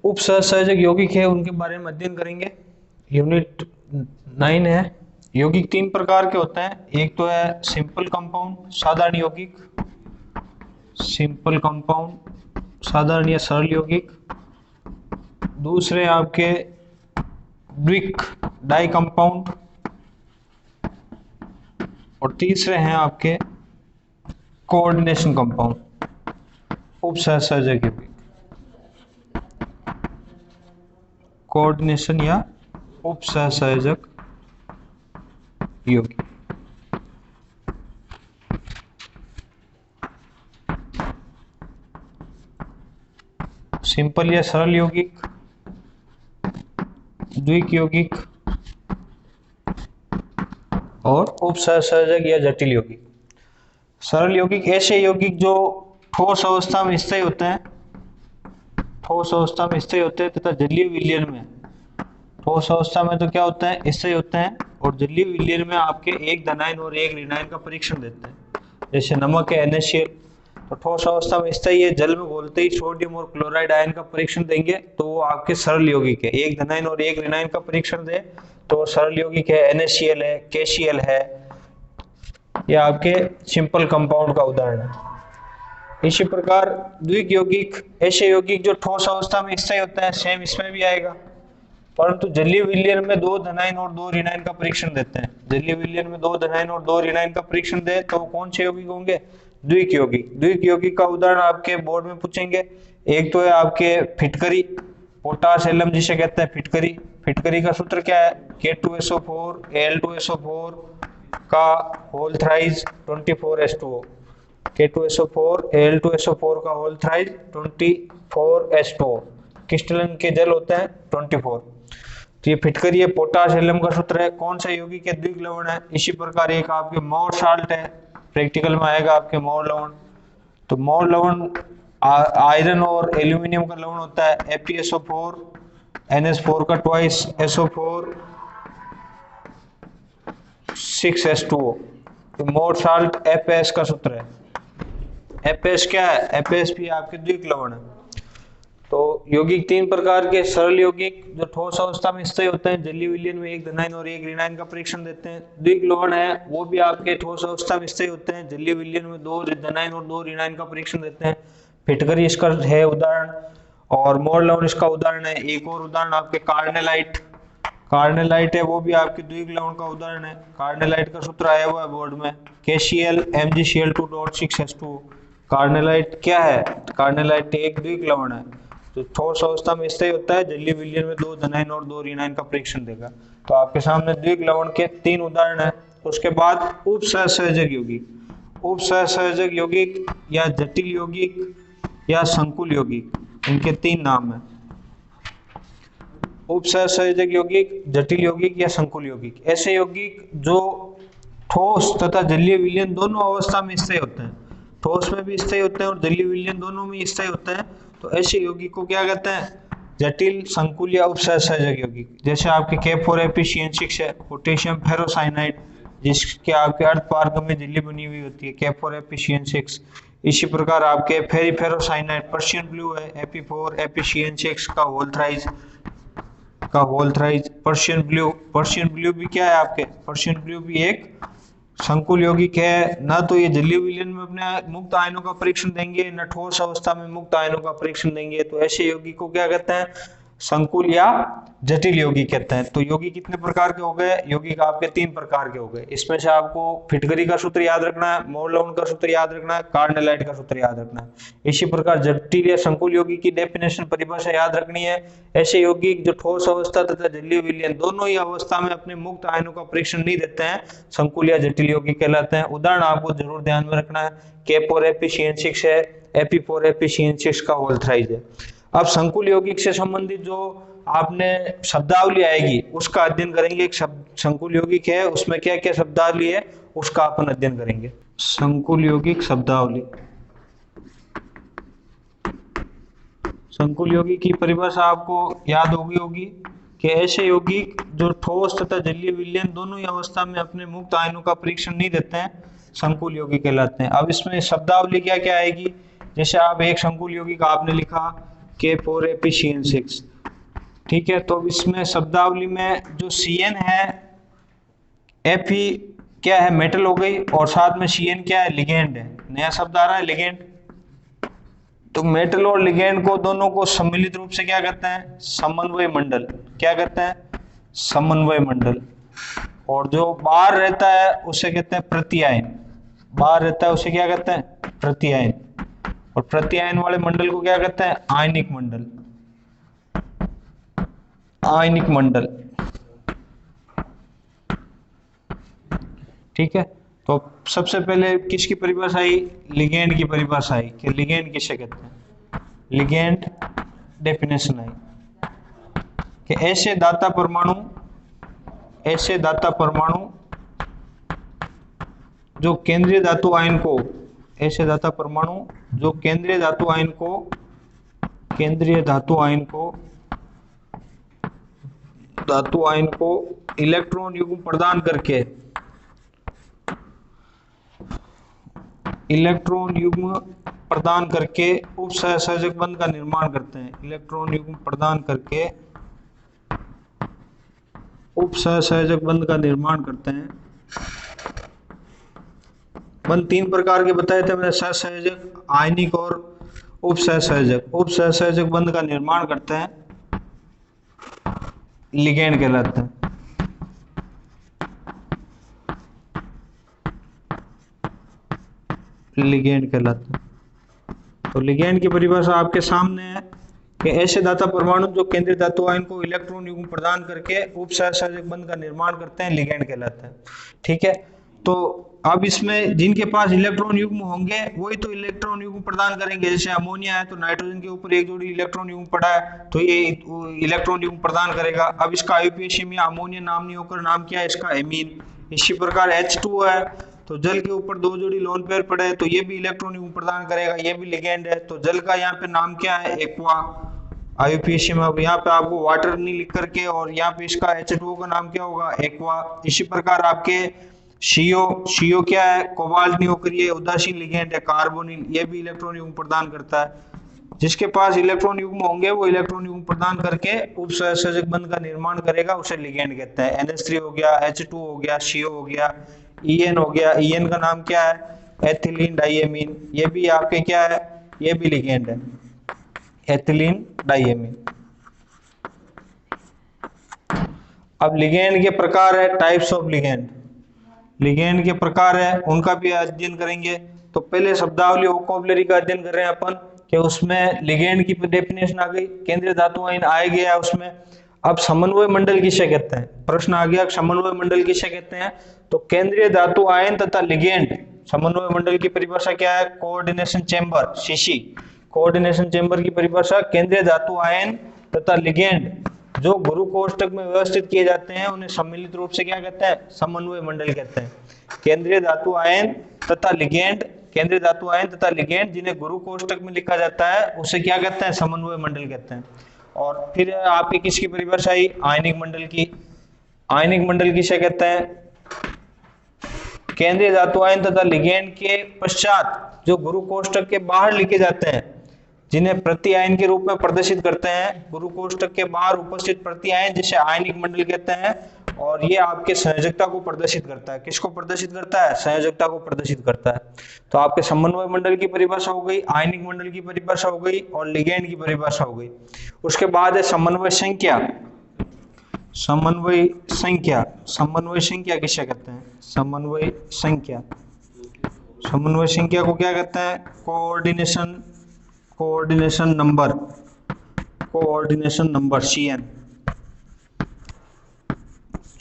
उपसहसहजक यौगिक है उनके बारे में अध्ययन करेंगे। यूनिट 9 है। यौगिक तीन प्रकार के होते हैं। एक तो है सिंपल कंपाउंड, साधारण यौगिक, सिंपल कंपाउंड साधारण या सरल यौगिक। दूसरे आपके द्विक डाई कंपाउंड, और तीसरे हैं आपके कोऑर्डिनेशन कंपाउंड, उपसहसहजक यौगिक, कोऑर्डिनेशन या उपसहसहजक यौगिक। सिंपल या सरल यौगिक, द्विक यौगिक और उपसहसहजक या जटिल यौगिक। सरल यौगिक ऐसे यौगिक जो ठोस अवस्था में स्थायी होते हैं, ठोस अवस्था में स्थायी होते हैं तथा जलीय विलयन में, ठोस अवस्था में तो क्या होता है, स्थायी होते हैं, और जलीय विलयन में आपके एक धनायन और एक ऋणायन का परीक्षण देते हैं। जैसे नमक है NaCl, तो ठोस अवस्था में स्थायी है, जल में घोलते ही सोडियम और क्लोराइड आयन का परीक्षण देंगे तो वो आपके सरल यौगिक है। एक धनायन और एक ऋणायन का परीक्षण दे तो सरल यौगिक है, NaCl है, KCl है, या आपके सिंपल कंपाउंड का उदाहरण है। इसी प्रकार द्विक यौगिक ऐसे यौगिक जो ठोस अवस्था में स्थायी होता है, सेम इसमें भी आएगा, परंतु जलीय विलयन में दो धनायन और दो ऋणायन का परीक्षण देते हैं। जलीय विलयन में दो धनायन और दो ऋणायन का परीक्षण दे तो कौन से यौगिक होंगे, द्विक यौगिक। द्विक यौगिक का उदाहरण आपके बोर्ड में पूछेंगे। एक तो है आपके फिटकरी, पोटाश एलम जिसे कहते हैं फिटकरी। फिटकरी का सूत्र क्या है, K2SO4 Al2SO4 का whole thrice 24H2O, K2SO4 Al2SO4 का होल थ्राइज 24H2O, क्रिस्टलन के जल होते हैं 24। तो ये फिटकरी है। पोटाश एलम का सूत्र है, कौन सा यौगिक है, द्विक लवण है। इसी प्रकार एक आपके मोर साल्ट है, प्रैक्टिकल में आएगा आपके मोर लवण। तो मोर लवण आयरन और एल्यूमिनियम का लवण होता है, FeSO4 NH4 का ट्वाइस SO4 6H2O। तो मोर साल्ट FAS का सूत्र है। FAS क्या है, FAS भी आपके द्विक लवण है। तो यौगिक तीन प्रकार के, सरल यौगिक जो ठोस अवस्था में स्थायी होते हैं, जलीय विलयन में एक धनायन और एक ऋणायन का परीक्षण देते हैं। द्विक लवण है वो भी आपके ठोस अवस्था में स्थायी होते हैं, जलीय विलयन में दो धनायन और दो ऋणायन का परीक्षण देते हैं। फिटकरी इसका है उदाहरण, और मोर लवण इसका उदाहरण है। एक और उदाहरण आपके कार्नेलाइट, कार्नेलाइट है वो भी आपके द्विक लवण का उदाहरण है। कार्नेलाइट का सूत्र आया हुआ है बोर्ड में, KCl MgCl2.6H2O। कार्नेलाइट क्या है, कार्नेलाइट एक द्विक लवण है, तो ठोस अवस्था में स्थायी होता है, जलीय विलयन में दो धनायन और दो ऋणायन का परीक्षण देगा। तो आपके सामने द्विक लवण के तीन उदाहरण है। उसके बाद उपसहसहजक यौगिक, उपसहसहजक यौगिक या जटिल यौगिक या संकुल यौगिक, इनके तीन नाम है। उपसहसहजक यौगिक, जटिल यौगिक या संकुल यौगिक ऐसे यौगिक जो ठोस तथा जलीय विलयन दोनों अवस्था में स्थायी होते हैं, ठोस में भी स्थायी होते हैं और जलीय विलयन दोनों में स्थायी होते हैं। तो ऐसे यौगिक को क्या कहते हैं, जटिल, संकुल या उपसहसहजक यौगिक। जैसे आपके K4FeCN6 है, पोटेशियम फेरोसाइनाइड, जिसके आपके अर्धपारगम्य में झिल्ली बनी हुई होती है, K4FeCN6। इसी प्रकार आपके फेरिफेरोसाइनाइड, पर्शियन ब्लू है, Fe4FeCN6 का होल थ्राइज पर्शियन ब्लू भी क्या है आपके, पर्शियन ब्लू भी एक संकुल यौगिक है। ना तो ये जलीय विलयन में अपने मुक्त आयनों का परीक्षण देंगे, न ठोस अवस्था में मुक्त आयनों का परीक्षण देंगे। तो ऐसे यौगिक को क्या कहते हैं, संकुल या जटिल यौगिक कहते हैं। तो यौगिक कितने प्रकार के हो गए, यौगिक आपके तीन प्रकार के हो गए। इसमें से आपको फिटकरी का सूत्र याद रखना है, मोर लवण का सूत्र याद रखना है, कार्नेलाइट का सूत्र याद रखना है। इसी प्रकार जटिल या संकुल यौगिक की डेफिनेशन, परिभाषा याद रखनी है। ऐसे यौगिक जो ठोस अवस्था तथा जलीय विलयन दोनों ही अवस्था में अपने मुक्त आयनों का परीक्षण नहीं देते हैं, संकुल या जटिल यौगिक कहलाते हैं। उदाहरण आपको जरूर ध्यान में रखना है, K4FeCN6 है, Fe4FeCN6 का होल थ्राइज है। अब संकुल यौगिक से संबंधित जो आपने शब्दावली आएगी उसका अध्ययन करेंगे। एक संकुल यौगिक है, उसमें क्या क्या शब्दावली है उसका अपन अध्ययन करेंगे। संकुल यौगिक शब्दावली, संकुल यौगिक की परिभाषा आपको याद होगी कि ऐसे यौगिक जो ठोस तथा जलीय विलयन दोनों ही अवस्था में अपने मुक्त आयनों का परीक्षण नहीं देते हैं, संकुल यौगिक कहलाते हैं। अब इसमें शब्दावली क्या क्या आएगी, जैसे आप एक संकुल यौगिक आपने लिखा K4ApCN6। ठीक है, तो इसमें शब्दावली में जो CN है, Fe क्या है, मेटल हो गई, और साथ में CN क्या है, लिगेंड है। नया शब्द आ रहा है लिगेंड। तो मेटल और लिगेंड को दोनों को सम्मिलित रूप से क्या कहते हैं, समन्वय मंडल। क्या कहते हैं, समन्वय मंडल। और जो बाहर रहता है उसे कहते हैं प्रत्यायन। बाहर रहता है उसे क्या कहते हैं, प्रत्यायन। और प्रत्यायन वाले मंडल को क्या कहते हैं, आयनिक मंडल। आयनिक मंडल। ठीक है, तो सबसे पहले किसकी परिभाषा आई, लिगेंड की परिभाषा आई कि लिगेंड किसे कहते हैं। लिगेंड डेफिनेशन आई कि ऐसे दाता परमाणु जो केंद्रीय धातु आयन को, ऐसे दाता परमाणु जो केंद्रीय धातु आयन को इलेक्ट्रॉन युग्म प्रदान करके उपसहसंयोजक बंध का निर्माण करते हैं। इलेक्ट्रॉन युग्म प्रदान करके उपसहसंयोजक बंध का निर्माण करते हैं। बंध तीन प्रकार के बताए थे मैंने, सहसंयोजक, आयनिक और उपसहसंयोजक। उपसहसंयोजक बंध का निर्माण करते हैं, लिगेंड कहलाते हैं। लिगेंड कहलाते हैं। तो लिगेंड की परिभाषा आपके सामने है कि ऐसे दाता परमाणु जो केंद्रीय धातु आयन को इलेक्ट्रॉन युग्म प्रदान करके उपसहसंयोजक बंध का निर्माण करते हैं, लिगेंड कहलाते हैं। ठीक है, तो अब इसमें जिनके पास इलेक्ट्रॉन युग्म होंगे वही तो इलेक्ट्रॉन युग्म प्रदान करेंगे। जैसे अमोनिया है तो नाइट्रोजन के ऊपर एक जोड़ी इलेक्ट्रॉन युग्म पड़ा है तो ये इलेक्ट्रॉन युग्म प्रदान करेगा। अब इसका आईयूपीएसी में अमोनिया नाम नहीं होकर नाम क्या है इसका, एमीन। इसी प्रकार H2 है तो जल के ऊपर दो जोड़ी लोन पेयर पड़े हैं तो ये भी इलेक्ट्रॉन युग्म प्रदान करेगा, ये भी लिगेंड है। तो जल का यहाँ पे नाम क्या है, एक्वा। आईयूपीएसी में अब यहाँ पे आपको वाटर नहीं लिख करके, और यहाँ पे इसका H2O का नाम क्या होगा, एक्वा। इसी प्रकार आपके CO क्या है, कोबाल्ट नहीं होकर ये उदासीन लिगेंड है, कार्बोनिल, ये भी इलेक्ट्रॉन युग्म प्रदान करता है। जिसके पास इलेक्ट्रॉन युग्म होंगे वो इलेक्ट्रॉन युग्म प्रदान करके उपसहसंयोजक बंध का निर्माण करेगा, उसे लिगेंड कहते हैं। NH3 हो गया, H2 हो गया, CO हो गया, EN हो गया। EN का नाम क्या है, एथिलीन डाइएमीन। ये भी आपके क्या है, ये भी लिगेंड है, एथिलीन डाइएमीन। अब लिगेंड के प्रकार है, टाइप्स ऑफ लिगेंड। लिगेंड के प्रकार है, उनका भी अध्ययन करेंगे। तो पहले शब्दावली वोकैबुलरी का अध्ययन कर रहे हैं अपन कि उसमें लिगेंड की डेफिनेशन आ गई, केंद्रीय धातु आयन आ गया उसमें। अब समन्वय मंडल किसे कहते हैं, प्रश्न आ गया, समन्वय मंडल किसे कहते हैं। तो केंद्रीय धातु आयन तथा लिगेंड, समन्वय मंडल की परिभाषा क्या है, coordination chamber, CC. Coordination chamber की परिभाषा, केंद्रीय धातु आयन तथा लिगेंड जो गुरु कोष्ठक में व्यवस्थित किए जाते हैं उन्हें सम्मिलित रूप से क्या कहते हैं, समन्वय मंडल कहते हैं। केंद्रीय धातु आयन तथा लिगेंड, केंद्रीय धातु आयन तथा लिगेंड जिन्हें गुरु कोष्ठक में लिखा जाता है उसे क्या कहते हैं, समन्वय मंडल कहते हैं। और फिर आपकी किसकी परिभाषा आई, आयनिक मंडल की। आयनिक मंडल किसे कहते हैं, केंद्रीय धातु आयन तथा लिगेंड के पश्चात जो गुरु कोष्ठक के बाहर लिखे जाते हैं जिन्हें प्रति आयन के रूप में प्रदर्शित करते हैं, गुरु कोष्ठक के बाहर उपस्थित प्रति आयन जिसे आयनिक मंडल कहते हैं। और ये आपके संयोजकता को प्रदर्शित करता है। किसको प्रदर्शित करता है, संयोजकता को प्रदर्शित करता है। तो आपके समन्वय मंडल की परिभाषा हो गई, आयनिक मंडल की परिभाषा हो गई और लिगेंड की परिभाषा हो गई। उसके बाद है समन्वय संख्या। समन्वय संख्या, समन्वय संख्या किसे कहते हैं, समन्वय संख्या। समन्वय संख्या को क्या कहते हैं, coordination number, coordination number,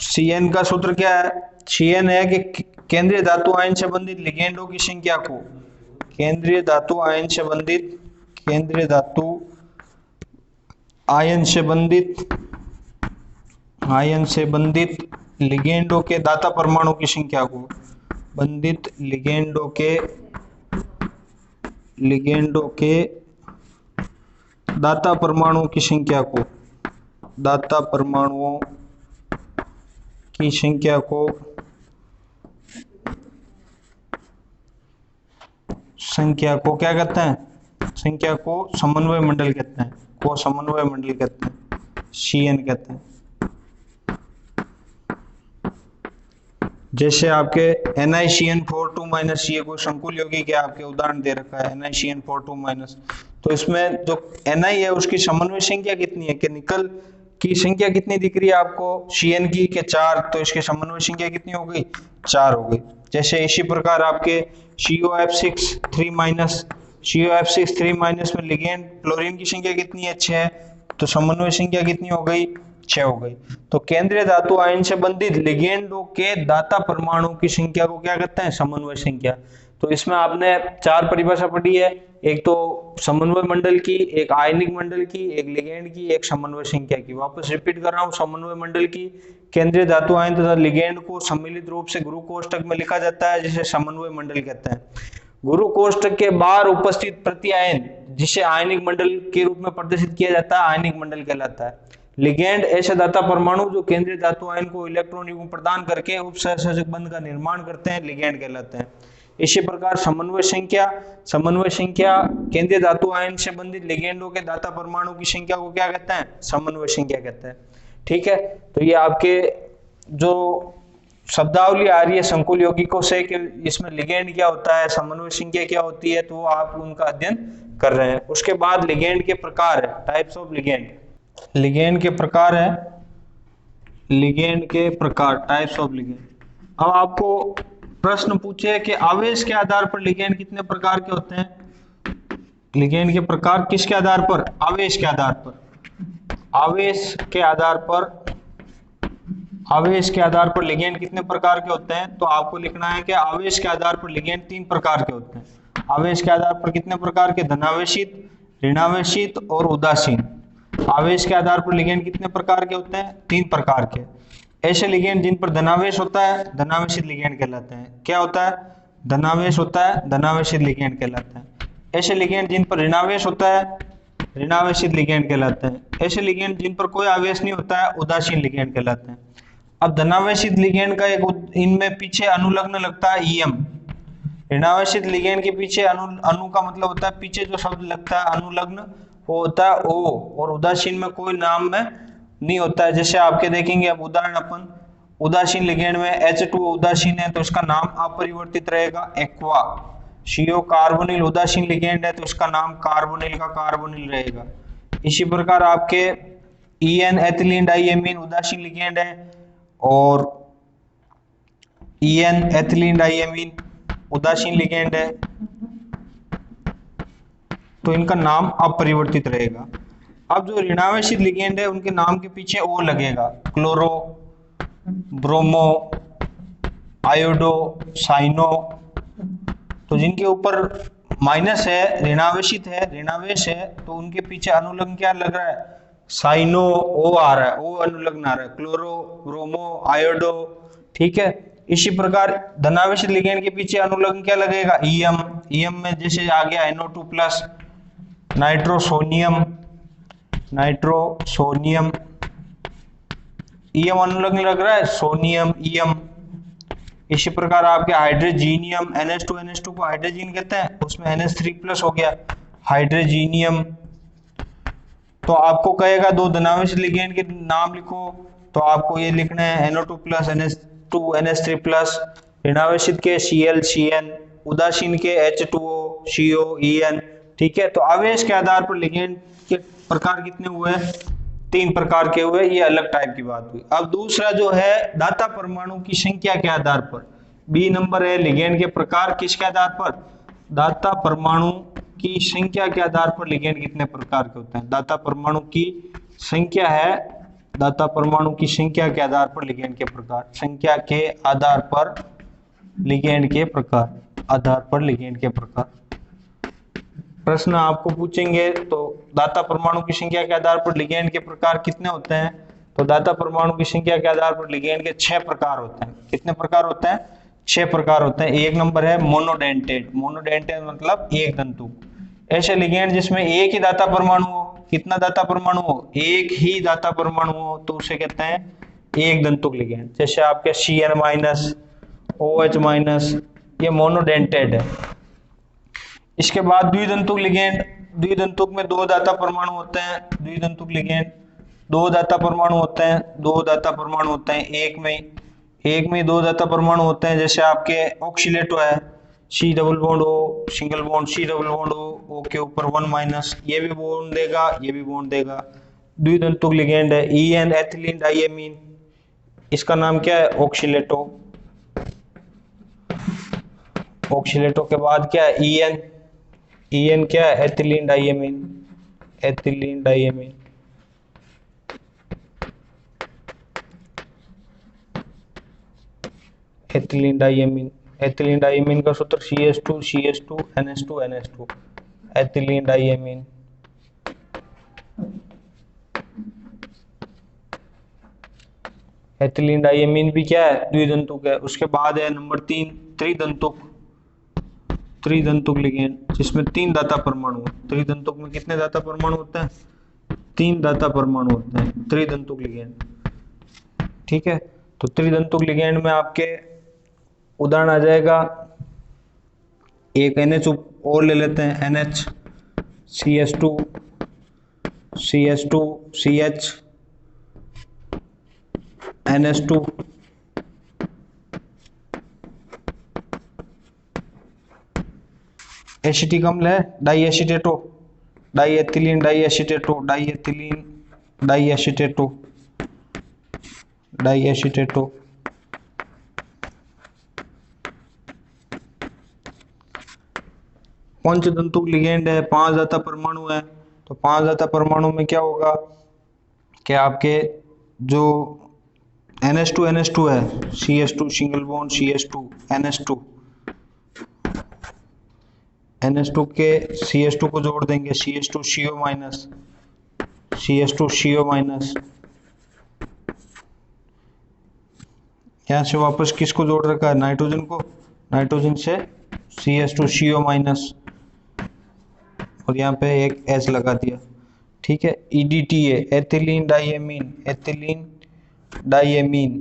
CN का सूत्र क्या है, CN है कि केंद्रीय धातु आयन से बंधित लिगेंडों की संख्या को, केंद्रीय धातु आयन से बंधित, केंद्रीय धातु आयन से बंधित लिगेंडों के दाता परमाणु की संख्या को, बंधित लिगेंडों के दाता परमाणुओं की संख्या को, दाता परमाणुओं की संख्या को क्या कहते हैं, संख्या को समन्वय मंडल कहते हैं। वो समन्वय मंडल कहते हैं, CN कहते हैं। जैसे आपके NiCN4 - ये कोई संकुल यौगिक है, आपके उदाहरण दे रखा है NiCN4 तो इसमें जो Ni है उसकी समन्वय संख्या कितनी है, कि निकल की संख्या कितनी दिख रही है आपको CN की, के 4, तो इसकी समन्वय संख्या कितनी हो गई, 4 हो गई। जैसे इसी प्रकार आपके COF6 3 में लिगेंड क्लोरीन की संख्या कितनी है, 6, तो समन्वय संख्या कितनी हो गई, 6 हो गई। तो केंद्रीय धातु आयन से बंधित लिगेंडों के दाता परमाणु की संख्या को क्या कहते हैं, समन्वय संख्या। तो इसमें आपने 4 परिभाषा पढ़ी है, एक तो समन्वय मंडल की, एक आयनिक मंडल की, एक लिगेंड की, एक समन्वय संख्या की। वापस रिपीट कर रहा हूं, समन्वय मंडल की, केंद्रीय धातु आयन तथा लिगेंड को सम्मिलित रूप से गुरु कोष्ठक में लिखा जाता है, जिसे समन्वय मंडल कहते हैं। गुरु कोष्ठक के बाहर उपस्थित प्रति आयन जिसे आयनिक मंडल के रूप में प्रदर्शित किया जाता है, आयनिक मंडल कहलाता है। लिगेंड ऐसे दाता परमाणु जो केंद्रीय धातु आयन को इलेक्ट्रॉन युग्म प्रदान करके उपसहसंयोजक बंध का निर्माण करते हैं, लिगेंड कहलाते हैं। इसी प्रकार समन्वय संख्या केंद्रीय धातु आयन से बंधित लिगेंडों के दाता परमाणु की संख्या को क्या कहते हैं, समन्वय संख्या कहते हैं। ठीक है, तो ये आपके जो शब्दावली आ रही है संकुल यौगिकों से कि इसमें लिगेंड क्या होता है, समन्वय संख्या क्या होती है, तो आप उनका अध्ययन कर रहे हैं। उसके बाद लिगेंड के प्रकार है, टाइप्स ऑफ लिगेंड। लिगेंड के प्रकार है, लिगेंड के प्रकार, टाइप्स ऑफ लिगेंड। अब आपको प्रश्न पूछे कि आवेश के आधार पर लिगेंड कितने प्रकार के होते हैं। लिगेंड के प्रकार किसके आधार पर, आवेश के आधार पर, आवेश के आधार पर, आवेश के आधार पर लिगेंड कितने प्रकार के होते हैं। तो आपको लिखना है कि आवेश के आधार पर लिगेंड 3 प्रकार के होते हैं। आवेश के आधार पर कितने प्रकार के, धनावेशित, ऋणावेशित और उदासीन। आवेश के आधार पर लिगेंड कितने प्रकार के होते हैं, 3 प्रकार के। ऐसे लिगेंड जिन पर धनावेश होता है, धनावेशित लिगेंड कहलाते हैं। क्या होता है, धनावेश होता है, धनावेशित लिगेंड कहलाते हैं। ऐसे लिगेंड जिन पर ऋणावेश होता है, ऋणावेशित लिगेंड कहलाते हैं। ऐसे लिगेंड जिन पर कोई आवेश नहीं होता है, उदासीन लिगेंड कहलाते हैं। अब धनावेशित लिगेंड का एक इनमें पीछे अनुलग्न लगता है EM। ऋणावेशित लिगेंड के पीछे अनु का मतलब होता है पीछे जो शब्द लगता है अनुलग्न, वो होता है O, और उदासीन में कोई नाम में नहीं होता है। जैसे आपके देखेंगे अब उदाहरण, अपन उदासीन लिगेंड में H2O उदासीन है तो इसका नाम अपरिवर्तित रहेगा एक्वा। CO कार्बोनिल उदासीन लिगेंड है तो इसका नाम कार्बोनिल का कार्बोनिल रहेगा। इसी प्रकार आपके EN एथिलीन डाइएमीन उदासीन लिगेंड है और EN एथिलीन डाइएमीन उदासीन लिगेंड है तो इनका नाम अपरिवर्तित रहेगा। अब जो ऋणावेशित लिगेंड है उनके नाम के पीछे O लगेगा, क्लोरो, ब्रोमो, आयोडो, साइनो। तो जिनके ऊपर माइनस है, ऋणावेशित है, ऋणावेश है, तो उनके पीछे अनुलग्न क्या लग रहा है, साइनो, O आ रहा है, O अनुलग्न आ रहा है, क्लोरो, ब्रोमो, आयोडो। ठीक है, इसी प्रकार धनावेशित लिगेंड के पीछे अनुलग्न क्या लगेगा, EM। EM में जैसे आ गया NO2+, नाइट्रोसोनियम, नाइट्रोसोनियम, EM अनुलग्न लग रहा है, सोनियम, EM। इसी प्रकार आपके हाइड्रोजीनियम, NH2 को हाइड्रोजीन कहते हैं, उसमें NH3+ हो गया, हाइड्रोजीनियम। तो आपको कहेगा 2 धनावेशित लिगेंड के नाम लिखो, तो आपको ये लिखना है NO2+, NH2, NH3+, ऋणावेशित के Cl, Cn, उदासीन के H2O, CO, En। ठीक है, तो आवेश के आधार पर लिगेंड के प्रकार कितने हुए, 3 प्रकार के हुए, ये अलग टाइप की बात हुई। अब दूसरा जो है दाता परमाणु की संख्या के आधार पर, B नंबर है लिगेंड के प्रकार किसके आधार पर, दाता परमाणु की संख्या के आधार पर लिगेंड कितने प्रकार के होते हैं। दाता परमाणु की संख्या है, दाता परमाणु की संख्या के आधार पर लिगेंड के प्रकार, संख्या के आधार पर लिगेंड के प्रकार, आधार पर लिगेंड के प्रकार। प्रश्न आपको पूछेंगे तो दाता परमाणु की संख्या के आधार पर लिगेंड के प्रकार कितने होते हैं। तो दाता परमाणु की संख्या के आधार पर लिगेंड के 6 प्रकार होते हैं। कितने प्रकार होते हैं, 6 प्रकार होते हैं। एक नंबर है मोनोडेंटेड, मोनोडेंटेड मतलब एक दंतु। ऐसे लिगेंड जिसमें एक ही दाता परमाणु हो, कितना दाता परमाणु हो, एक ही दाता परमाणु हो, तो उसे कहते हैं एक दंतुक लिगेंड। जैसे आपके Cn-, OH-, ये मोनोडेंटेड है। इसके बाद द्विदंतुक लिगेंड, द्विदंतुक में दो दाता परमाणु होते हैं, द्विदंतुक लिगेंड, दो दाता परमाणु होते हैं, दो दाता परमाणु होते हैं, एक में दो दाता परमाणु होते हैं, जैसे आपके ऑक्सीलेटो है, C double bond O, single bond C double bond O के ऊपर 1 ये भी बॉन्ड देगा, ये भी बॉन्ड देगा। द्विदंतुक लिगेंड है EN एथिलीन डाइएमीन, इसका नाम क्या है ऑक्सीलेटो। ऑक्सीलेटो के बाद क्या है EN क्या है ethylene diamine, ethylene diamine. Ethylene diamine, ethylene diamine का सूत्र CH2 NH2 ethylene diamine. Ethylene diamine भी क्या है द्विदंतुक है। उसके बाद है नंबर 3 त्रिदंतुक लिगेंड, जिसमें 3 दाता परमाणु। त्रिदंतुक में कितने दाता परमाणु होते हैं? 3 दाता परमाणु होते हैं त्रिदंतुक लिगेंड। ठीक है, तो त्रिदंतुक लिगेंड में आपके उदाहरण आ जाएगा, एक NH और ले लेते हैं, NH CH2 CH NH2 acetic अम्ल है डाइएसिटेटो, डाइएथिलीन डाइएसिटेटो, डाइएथिलीन डाइएसिटेटो, डाइएसिटेटो। पंचदंतुक लिगेंड है, 5 दाता परमाणु है। तो 5 दाता परमाणु में क्या होगा कि आपके जो NH2 है, CH2 single bond CH2 NH2 के CH2 को जोड़ देंगे, CH2CO माइनस, CH2CO माइनस। यहाँ से वापस किसको जोड़ रखा है? नाइट्रोजन को, नाइट्रोजन से CH2CO माइनस, और यहाँ पे एक H लगा दिया। ठीक है, EDTA ethylene diamine, ethylene diamine,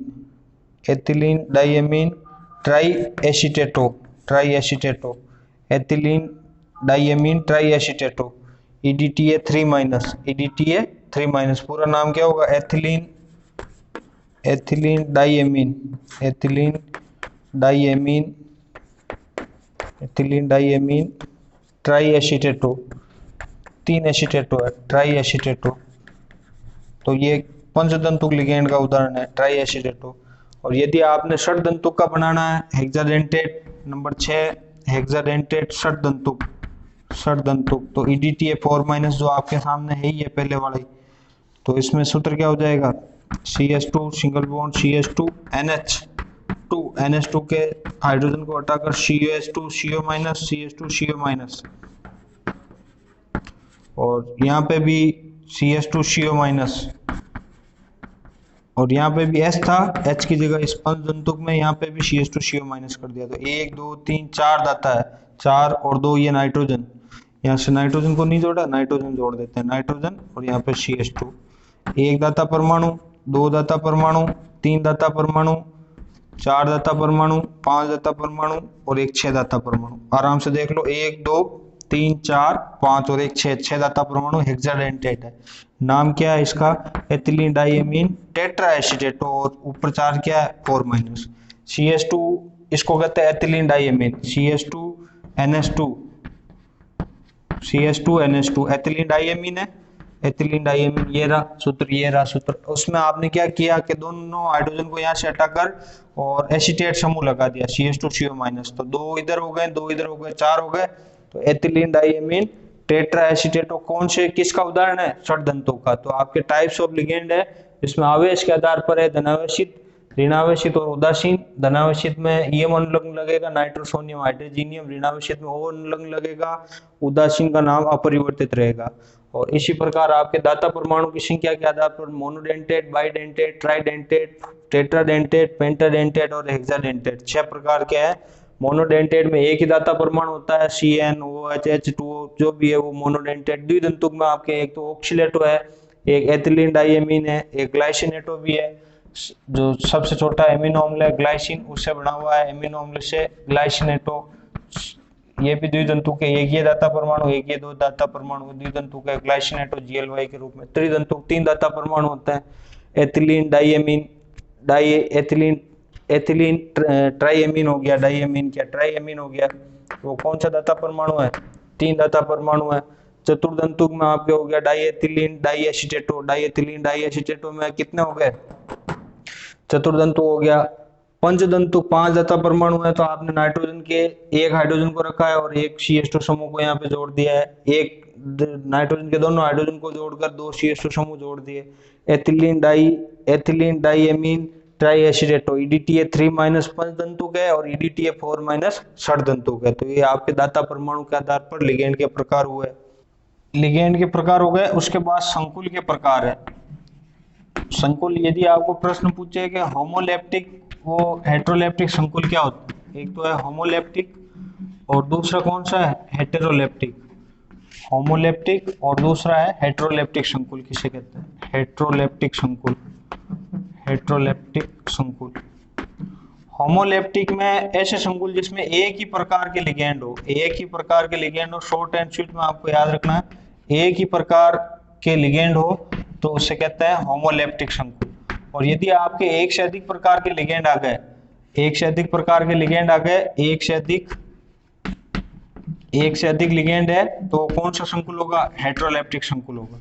ethylene diamine triacetato, triacetato, ethylene diamine triacetato, EDTA 3 EDTA 3 पूरा नाम क्या होगा? Ethylene, ethylene diamine, ethylene diamine, ethylene diamine triacetato, 3 acetato है, ट्राई एसीटेटो। तो ये पंचदंतुक लिगेंड का उदाहरण है ट्राई एसीटेटो। और यदि आपने षटदंतुक का बनाना है, हेक्साडेंटेट नंबर 6 हेक्साडेंटेट षटदंतुक, षटदंतुक, तो EDTA 4 जो आपके सामने है ही है पहले वाला ही। तो इसमें सूत्र क्या हो जाएगा? CH2 single bond CH2 NH2 के हाइड्रोजन को हटाकर CH2CO माइनस, CH2CO माइनस, और यहाँ पे भी CH2CO माइनस, और यहाँ पे भी H था, H की जगह इस पंचदंतुक में यहाँ पे भी CH2CO माइनस कर दिया। तो 1 2 3 4 दाता है, 4 और 2 ये नाइट्रोजन, यहाँ से नाइट्रोजन को नहीं जोड़ा, नाइट्रोजन जोड़ देते हैं, नाइट्रोजन और यहाँ पे CH2। 1 दाता परमाणु, 2 दाता परमाणु, 3 दाता परमाणु, 4 दाता परमाणु, 5 दाता परमाणु और एक 6 दाता परमाणु। आराम से देख लो, 1 2 3 4 5 और एक 6 दाता परमाणु हेक्साडेंटेट है। नाम क्या है इसका? एथिलीन डाइएमीन टेट्रा एसीटेटो, और ऊपर चार्ज क्या है? 4 CH2, इसको कहते हैं ethylene diamine, CH2 NH2 ethylene diamine है, एथिलीन डाइएमीन। ये रहा सूत्र, ये रहा सूत्र। उसमें आपने क्या किया कि दोनों हाइड्रोजन को यहाँ से हटाकर और एसीटेट समूह लगा दिया, CH2CO माइनस। तो 2 इधर हो गए, 2 इधर हो गए, 4 हो गए। तो एथिलीन डाइएमीन टेट्रा एसीटेटो कौन से, किसका उदाहरण है? षटदंतुक का। तो आपके टाइप्स ऑफ लिगेंड है, इसमें आवेश के आधार पर है धनावेशित, ऋणावेशित और उदासीन। धनावेशित में EM अनुलग्न लगेगा, नाइट्रोसोनियम हाइड्रोजीनियम। ऋणावेशित में O अनुलग्न लगेगा, उदासीन का नाम अपरिवर्तित रहेगा। और इसी प्रकार आपके दाता परमाणु की संख्या के आधार पर मोनोडेंटेट, बाइडेंटेट, ट्राइडेंटेट, टेट्राडेंटेट, पेंटाडेंटेट और हेक्साडेंटेट 6 प्रकार के हैं। मोनोडेंटेट में एक ही दाता परमाणु होता है, CnOH H2O जो भी है वो मोनोडेंटेट। द्विदंतुक में आपके एक तो ऑक्सीलेटो है, एक एथिलीन डाइएमीन है, एक ग्लाइसिनेटो भी है। जो सबसे छोटा एमिनो अम्ल है ग्लाइसिन, उससे बना हुआ है एमिनो अम्ल से ग्लाइसिनेटो। ये भी द्विदंतुक है, एक ये दाता परमाणु, एक ये दो दाता परमाणु द्विदंतुक है। ग्लाइसिनेट और जीएलवाई के रूप में त्रिदंतुक, तीन दाता परमाणु होता है। Ethylene diamine, diethylene, ethylene triamine हो गया, डाइएमीन क्या ट्राइएमीन हो गया, वो कौन सा दाता परमाणु है, तीन दाता परमाणु है। चतुर्दंतुक में आपके हो गया डाइएथिलीन डाइएसिटेटो, डाइएथिलीन डाइएसिटेटो में कितने हो गए, चतुर्दंतु हो गया। पंचदंतु, पांच दाता परमाणु है, तो आपने नाइट्रोजन के एक हाइड्रोजन को रखा है और एक CH2 समूह को यहाँ पे जोड़ दिया है, एक नाइट्रोजन के दोनों हाइड्रोजन को जोड़कर दो CH2 समूह जोड़ दिए। एथिलीन डाइएमीन ट्राइएसिटेटो, EDTA 3- पंचदंतुक है और EDTA 4- षडदंतुक है। तो ये आपके दाता परमाणु के आधार पर लिगेंड के प्रकार हुए, लिगेंड के प्रकार हो गए। उसके बाद संकुल के प्रकार है। संकुल, यदि आपको प्रश्न पूछे कि होमोलेप्टिक वो हेटेरोलेप्टिक संकुल क्या होता है, एक तो है होमोलेप्टिक और दूसरा कौन सा है, हेटेरोलेप्टिक। होमोलेप्टिक और दूसरा है हेटेरोलेप्टिक संकुल, किसे कहते हैं, हेटेरोलेप्टिक संकुल, हेटेरोलेप्टिक संकुल। होमोलेप्टिक में ऐसे संकुल जिसमें एक ही प्रकार के लिगेंड हो, एक ही प्रकार के लिगेंड हो, शॉर्ट एंड स्वीट में आपको याद रखना है, एक ही प्रकार के लिगेंड हो तो उसे कहते हैं होमोलेप्टिक संकुल। और यदि आपके एक से अधिक प्रकार के लिगेंड आ गए, एक से अधिक प्रकार के लिगेंड आ गए, एक से अधिक लिगेंड है तो कौन सा संकुल होगा, हेटेरोलेप्टिक संकुल होगा।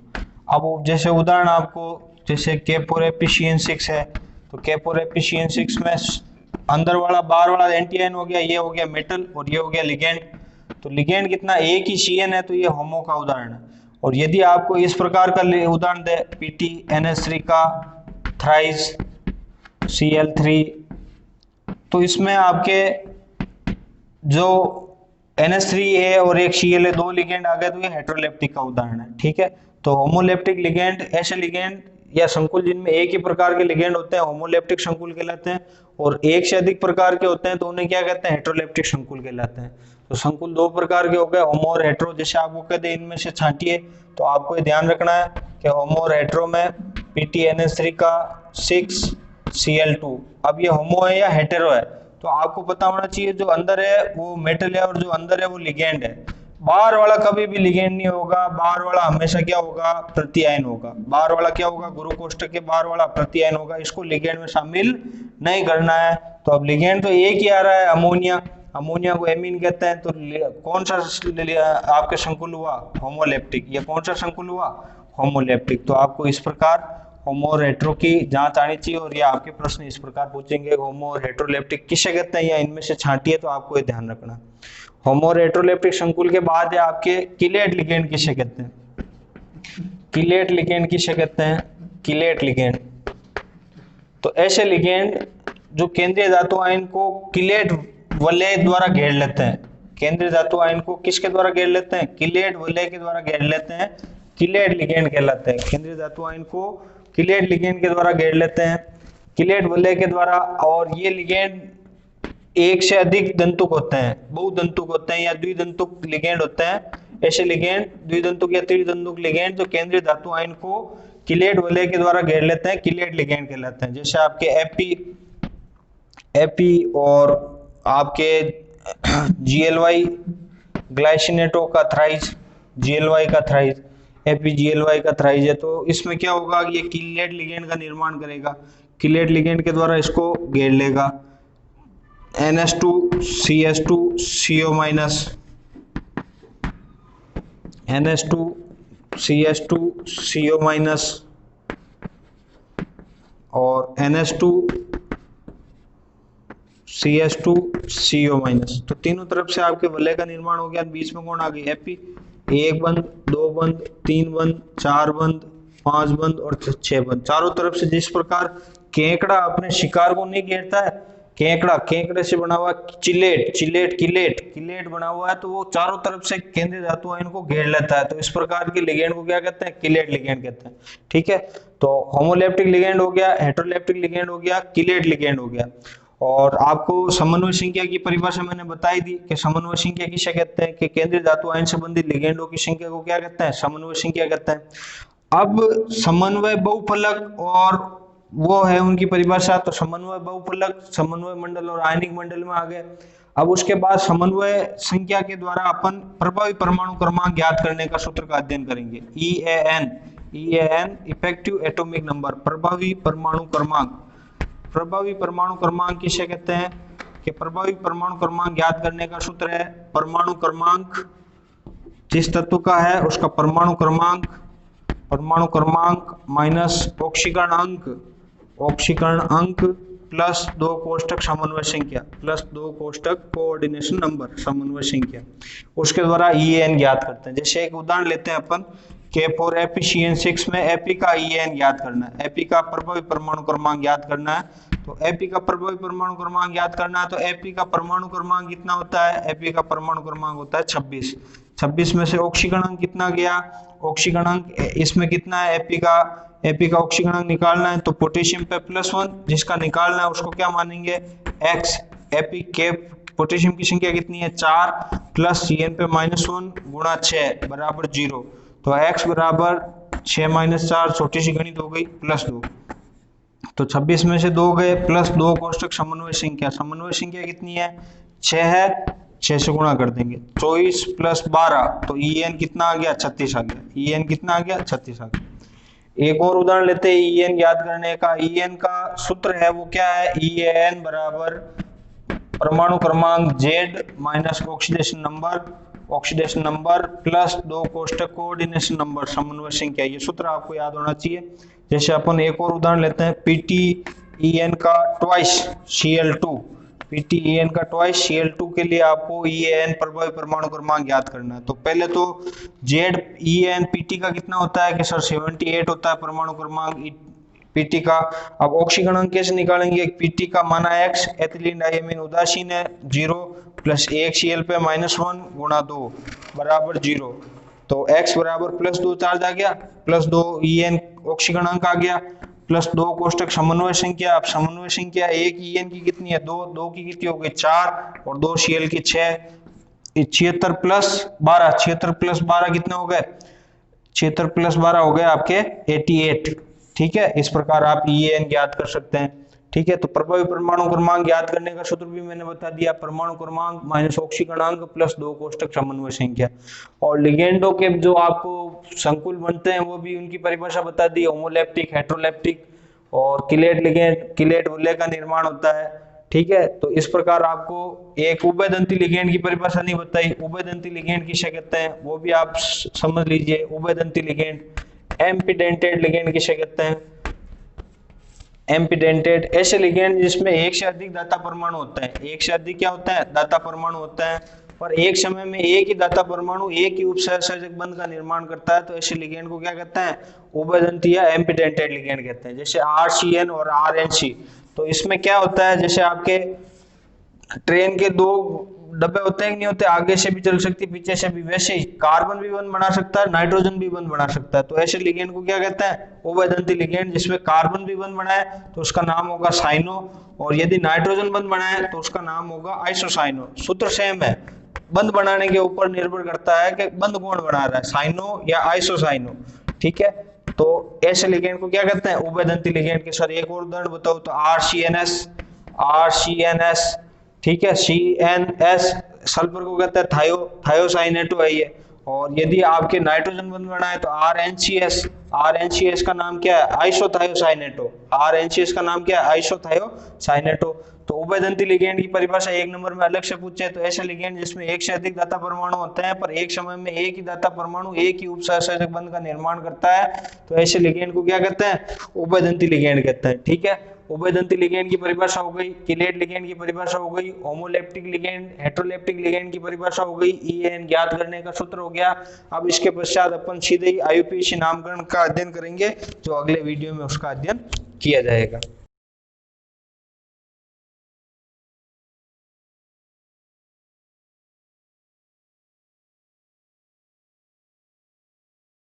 अब जैसे उदाहरण आपको, जैसे K4Fe6 है, तो K4Fe6 में अंदर वाला बाहर वाला एंटीआयन हो गया, ये हो गया मेटल और ये हो गया लिगेंड। तो लिगेंड कितना, एक ही CN है, तो ये होमो का उदाहरण है। और यदि आपको इस प्रकार का उदाहरण दे, PTNS3 का थ्राइस Cl3, तो इसमें आपके जो NH3 है और एक Cl है, दो लिगेंड आ गए, तो ये हेटेरोलेप्टिक का उदाहरण है। ठीक है, तो होमोलेप्टिक लिगेंड ऐसे लिगेंड या संकुल जिनमें एक ही प्रकार के लिगेंड होते हैं होमोलेप्टिक संकुल कहलाते हैं, और एक से अधिक प्रकार के होते हैं तो उन्हें क्या कहते हैं, हेटेरोलेप्टिक संकुल कहलाते हैं। तो संकुल दो प्रकार के हो गए, होमो और हेटेरो। जैसे आपको कहते हैं इनमें से छांटिए, तो आपको ये ध्यान रखना है कि होमो और हेटेरो में PTNS3 का 6 Cl2, अब ये होमो है या हेटेरो है, तो आपको पता होना चाहिए जो अंदर है वो मेटल है और जो अंदर है वो लिगेंड है। बाहर वाला कभी भी लिगेंड नहीं होगा, बाहर वाला हमेशा क्या होगा, प्रत्यायन होगा। बाहर वाला क्या होगा, गुरु कोष्ठक के बाहर वाला प्रत्यायन होगा, इसको लिगेंड में शामिल नहीं करना है। तो अब लिगेंड तो एक ही आ रहा है, अमोनिया, अमोनिया को एमीन कहते हैं। तो कौन सा आपके संकुल हुआ, होमोलेप्टिक। ये कौन सा संकुल हुआ, होमोलेप्टिक। तो आपको इस प्रकार होमो और हेटेरो की जांच आनी चाहिए, और ये आपके प्रश्न इस प्रकार पूछेंगे, होमो और हेटेरोलेप्टिक किसे कहते हैं, या इनमें से छांटिए, तो आपको ये ध्यान रखना। होमो और हेटेरोलेप्टिक संकुल के बाद है आपके किलेट लिगेंड किसे कहते हैं, किलेट लिगेंड किसे कहते हैं, किलेट लिगेंड। तो ऐसे लिगेंड जो केंद्रीय धातु आयन को किलेट वलय द्वारा घेर लेते हैं, केंद्रीय धातु आयन को किसके द्वारा घेर लेते हैं, किलेट वलय के द्वारा घेर लेते हैं, किलेट लिगेंड कहलाते हैं। केंद्रीय धातु आयन को किलेट लिगेंड के द्वारा घेर लेते हैं, किलेट वलय के द्वारा। और ये लिगेंड एक से अधिक दंतुक होते हैं, बहुदंतुक होते हैं या द्विदंतुक लिगेंड होते हैं। ऐसे लिगेंड द्विदंतुक या त्रिदंतुक लिगेंड जो केंद्रीय धातु आयन को किलेट वलय के द्वारा घेर लेते हैं, किलेट लिगेंड कहलाते हैं। जैसे आपके एपी और आपके GLY ग्लाइसिनेटो का थ्राइस, GLY का थ्राइस, GLY का थ्राइस है। तो इसमें क्या होगा, ये किलेट लिगेंड का निर्माण करेगा, किलेट लिगेंड के द्वारा इसको घेर लेगा। NH2CH2CO-, NH2CH2CO- और NH2CH2CO-। तो तीनों तरफ से आपके वलय का निर्माण हो गया। बीच में कौन आ गई, एपी, एक बंद, दो बंद, तीन बंद, चार बंद, पांच बंद और 6 बंद। चारों तरफ से जिस प्रकार केकड़ा अपने शिकार को नहीं घेरता है, केकड़े से बना हुआ किलेट बना हुआ है, तो वो चारों तरफ से केंद्रीय धातु आयन को घेर लेता है। तो इस प्रकार के लिगेंड को क्या कहते हैं, किलेट लिगेंड कहते हैं। ठीक है, तो होमोलेप्टिक लिगेंड हो गया, हेटेरोलेप्टिक लिगेंड हो गया, किलेट लिगेंड हो गया। और आपको समन्वय संख्या की परिभाषा मैंने बताई दी कि समन्वय संख्या किसे कहते हैं, कि केंद्रीय धातु आयन संबंधित लिगेंडों की संख्या को क्या कहते हैं, समन्वय संख्या कहते हैं। अब समन्वय बहुफलक और वो है उनकी परिभाषा। तो समन्वय बहुफलक, समन्वय मंडल और आयनिक मंडल में आ गए। अब उसके बाद समन्वय संख्या के द्वारा अपन प्रभावी परमाणु क्रमांक ज्ञात करने का सूत्र का अध्ययन करेंगे। EAN इफेक्टिव एटॉमिक नंबर, प्रभावी परमाणु क्रमांक। प्रभावी परमाणु क्रमांक किसे कहते हैं कि प्रभावी परमाणु क्रमांक ज्ञात करने का सूत्र है परमाणु क्रमांक जिस तत्व का है उसका परमाणु क्रमांक माइनस ऑक्सीकरण अंक प्लस 2 कोष्ठक समन्वय संख्या प्लस 2 कोष्ठक कोऑर्डिनेशन नंबर समन्वय संख्या, उसके द्वारा EAN ज्ञात करते हैं। जैसे एक उदाहरण लेते हैं अपन के फॉर FeCN6 में Fe का EAN ज्ञात करना है, Fe का प्रभावी परमाणु क्रमांक ज्ञात करना है। तो Fe का प्रभावी परमाणु क्रमांक ज्ञात करना है तो Fe का परमाणु क्रमांक कितना होता है, Fe का परमाणु क्रमांक होता है 26। 26 में से ऑक्सीकरण अंक कितना गया, ऑक्सीकरण अंक इसमें कितना है, Fe का ऑक्सीकरण अंक निकालना है तो पोटेशियम पे +1 जिसका निकालना है उसको क्या मानेंगे x। Fe के पोटेशियम की संख्या कितनी है 4 प्लस Cn पे -1 गुणा 6 बराबर 0। तो x बराबर 6 - 4 छोटी सी गणित हो गई +2। तो 26 में से 2 गए +2 कोष्ठक समन्वय संख्या कितनी है 6 है, 6 से गुणा कर देंगे 24 + 12 तो EAN कितना आ गया 36 आ गया। EAN कितना आ गया 36 आ गया। एक और उदाहरण लेते हैं EAN ज्ञात करने का। EAN का सूत्र है वो क्या है, EAN बराबर परमाणु क्रमांक Z minus oxidation number plus 2 कोष्ठक कोऑर्डिनेशन नंबर समन्वय संख्या। ये सूत्र आपको याद होना चाहिए। जैसे अपन एक और उदाहरण लेते हैं PTEN का ट्वाइस Cl2, PTEN का ट्वाइस Cl2 के लिए आपको EAN प्रभावी परमाणु क्रमांक ज्ञात करना है। तो पहले तो ZEN PT का कितना होता है कि सर 78 होता है परमाणु क्रमांक PT का। अब ऑक्सीकरण अंक कैसे निकालेंगे, PT का माना x, एथिलीन डायमीन उदासीन है 0 प्लस 1 Cl पे -1 गुणा 2 बराबर 0। तो x बराबर +2 चार्ज आ गया +2 EN ऑक्सीकरण अंक आ गया +2 कोष्ठक समन्वय संख्या। अब समन्वय संख्या एक EN की कितनी है 2 की कितनी हो गई 4 और 2 Cl की 6, 76 + 12 कितने हो गए 76 + 12 हो गए आपके 88। ठीक है, इस प्रकार आप EAN ज्ञात कर सकते हैं। ठीक है, तो प्रभावी परमाणु क्रमांक ज्ञात करने का सूत्र भी मैंने बता दिया, परमाणु क्रमांक माइनस ऑक्सीकरण अंक प्लस 2 कोष्ठक समन्वय संख्या। और लिगेंडो के जो आपको संकुल बनते हैं वो भी उनकी परिभाषा बता दी, होमोलैप्टिक, हेटेरोलैप्टिक और किलेट लिगेंड, किलेट विलय का निर्माण होता है। ठीक है, तो इस प्रकार आपको एक उभयदंती लिगेंड की परिभाषा नहीं बताई, उभयदंती लिगेंड किसे कहते हैं वो भी आप समझ लीजिए। उभयदंती लिगेंड, एम्पीडेंटेड लिगेंड किसे कहते हैं, एम्पीडेंटेड ऐसे लिगेंड जिसमें एक से अधिक दाता परमाणु होता है। एक से अधिक क्या होता है, दाता परमाणु होता है, पर एक समय में एक ही दाता परमाणु एक ही उपसहसंयोजक बंध का निर्माण करता है। तो ऐसे लिगेंड को क्या कहते हैं, उभयदंती या एम्पीडेंटेड लिगेंड कहते हैं। जैसे RCN और RNC, तो इसमें क्या होता है, जैसे आपके ट्रेन के 2 डब्बे होते हैं कि नहीं होते, आगे से भी चल सकती पीछे से भी, वैसे ही कार्बन भी बंध बना सकता है, नाइट्रोजन भी बंध बना सकता है। तो ऐसे लिगेंड को क्या कहते हैं, उभयदंती लिगेंड। जिसमें कार्बन भी बंध बनाए तो उसका नाम होगा साइनो, और यदि नाइट्रोजन बंध बनाए तो उसका नाम होगा आइसोसाइनो। सूत्र सेम है, बंध बनाने के ऊपर निर्भर करता है कि बंध कौन बना रहा है, साइनो या आइसोसाइनो। ठीक है, तो ऐसे लिगेंड को क्या कहते हैं, उभयदंती लिगेंड के। सर एक और उदाहरण बताओ तो RCNS, ठीक है, CNS सल्फर को कहते हैं थायोसाइनेटो है ये। और यदि आपके नाइट्रोजन बंध बना है तो RNCS का नाम क्या है, आइसोथायोसाइनेटो। RNCS का नाम क्या है, आइसोथायोसाइनेटो। तो उभयदंती लिगेंड की परिभाषा 1 नंबर में अलग से पूछे तो ऐसे लिगेंड जिसमें एक से अधिक दाता परमाणु होते हैं पर एक समय में एक ही दाता परमाणु एक ही उपसहसंयोजक बंध का निर्माण करता है, तो ऐसे लिगेंड को क्या कहते हैं, उभयदंती लिगेंड कहते हैं। ठीक है, उभयदंती लिगेंड की परिभाषा हो गई, किलेट लिगेंड की परिभाषा हो गई, होमोलैप्टिक लिगेंड, हेटेरोलैप्टिक लिगेंड की परिभाषा हो गई, EAN ज्ञात करने का सूत्र हो गया। अब इसके पश्चात अपन सीधे ही IUPAC नामकरण का अध्ययन करेंगे, जो अगले वीडियो में उसका अध्ययन किया जाएगा।